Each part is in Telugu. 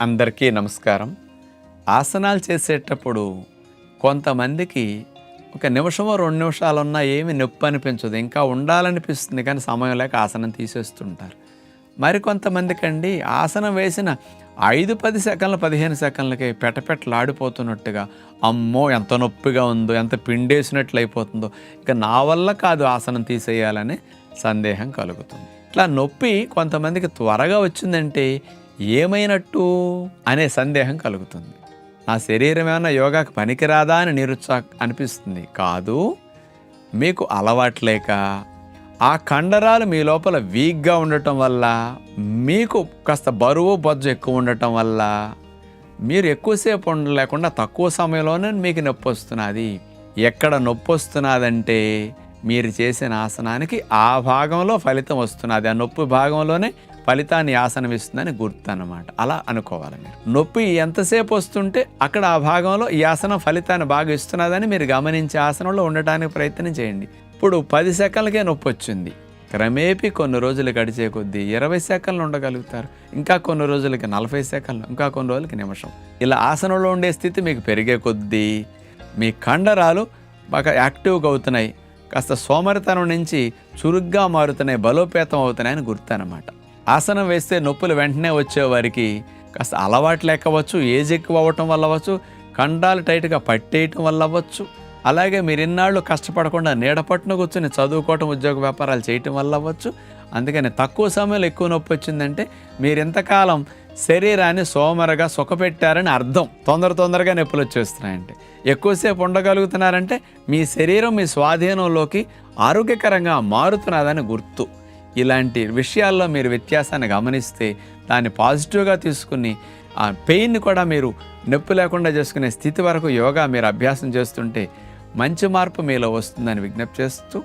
అందరికీ నమస్కారం. ఆసనాలు చేసేటప్పుడు కొంతమందికి ఒక నిమిషమో 2 నిమిషాలున్నా ఏమి నొప్పి అనిపించదు, ఇంకా ఉండాలనిపిస్తుంది, కానీ సమయం లేక ఆసనం తీసేస్తుంటారు. మరికొంతమందికండి ఆసనం వేసిన 5-10 సెకండ్లు 15 సెకండ్లకి పెటపెటలాడిపోతున్నట్టుగా, అమ్మో ఎంత నొప్పిగా ఉందో, ఎంత పిండేసినట్లు అయిపోతుందో, ఇక నా వల్ల కాదు ఆసనం తీసేయాలనే సందేహం కలుగుతుంది. ఇట్లా నొప్పి కొంతమందికి త్వరగా వచ్చిందంటే ఏమైనట్టు అనే సందేహం కలుగుతుంది. నా శరీరం ఏమైనా యోగాకి పనికిరాదా అని అనిపిస్తుంది. కాదు, మీకు అలవాట్లేక ఆ కండరాలు మీ లోపల వీక్గా ఉండటం వల్ల, మీకు కాస్త బరువు బొజ్జు ఎక్కువ ఉండటం వల్ల మీరు ఎక్కువసేపు ఉండలేకుండా తక్కువ సమయంలోనే మీకు నొప్పి వస్తున్నది. ఎక్కడ నొప్పి వస్తున్నదంటే మీరు చేసిన ఆసనానికి ఆ భాగంలో ఫలితం వస్తున్నది, ఆ నొప్పి భాగంలోనే ఫలితాన్ని ఆసనం ఇస్తుందని గుర్తు అన్నమాట. అలా అనుకోవాలి. మీరు నొప్పి ఎంతసేపు వస్తుంటే అక్కడ ఆ భాగంలో ఈ ఆసనం ఫలితాన్ని బాగా ఇస్తున్నదని మీరు గమనించే ఆసనంలో ఉండటానికి ప్రయత్నం చేయండి. ఇప్పుడు 10 సెకండ్లకే నొప్పి వచ్చింది, క్రమేపీ కొన్ని రోజులు గడిచే కొద్దీ 20 సెకండ్లు ఉండగలుగుతారు, ఇంకా కొన్ని రోజులకి 40 సెకండ్లు, ఇంకా కొన్ని రోజులకి నిమిషం. ఇలా ఆసనంలో ఉండే స్థితి మీకు పెరిగే కొద్దీ మీ కండరాలు బాగా యాక్టివ్గా అవుతున్నాయి, కాస్త సోమరితనం నుంచి చురుగ్గా మారుతున్నాయి, బలోపేతం అవుతున్నాయని గుర్తు అన్నమాట. ఆసనం వేస్తే నొప్పులు వెంటనే వచ్చేవారికి కాస్త అలవాటు లేకపోవచ్చు, ఏజ్ ఎక్కువ అవ్వటం వల్ల అవ్వచ్చు, కండాలు టైట్గా పట్టేయటం వల్ల అవ్వచ్చు, అలాగే మీరు ఇన్నాళ్ళు కష్టపడకుండా నీడపట్టున కూర్చొని చదువుకోవటం, ఉద్యోగ వ్యాపారాలు చేయటం వల్ల అవ్వచ్చు. అందుకని తక్కువ సమయంలో ఎక్కువ నొప్పి వచ్చిందంటే మీరు ఎంతకాలం శరీరాన్ని సోమరగా సుఖపెట్టారని అర్థం. తొందరగా నొప్పులు వచ్చేస్తున్నాయంటే, ఎక్కువసేపు ఉండగలుగుతున్నారంటే మీ శరీరం మీ స్వాధీనంలోకి ఆరోగ్యకరంగా మారుతున్నదని గుర్తు. ఇలాంటి విషయాల్లో మీరు వ్యత్యాసాన్ని గమనిస్తే దాన్ని పాజిటివ్గా తీసుకుని ఆ పెయిన్ని కూడా మీరు నొప్పి లేకుండా చేసుకునే స్థితి వరకు యోగా మీరు అభ్యాసం చేస్తుంటే మంచి మార్పు మీలో వస్తుందని విజ్ఞప్తి చేస్తూ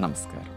నమస్కారం.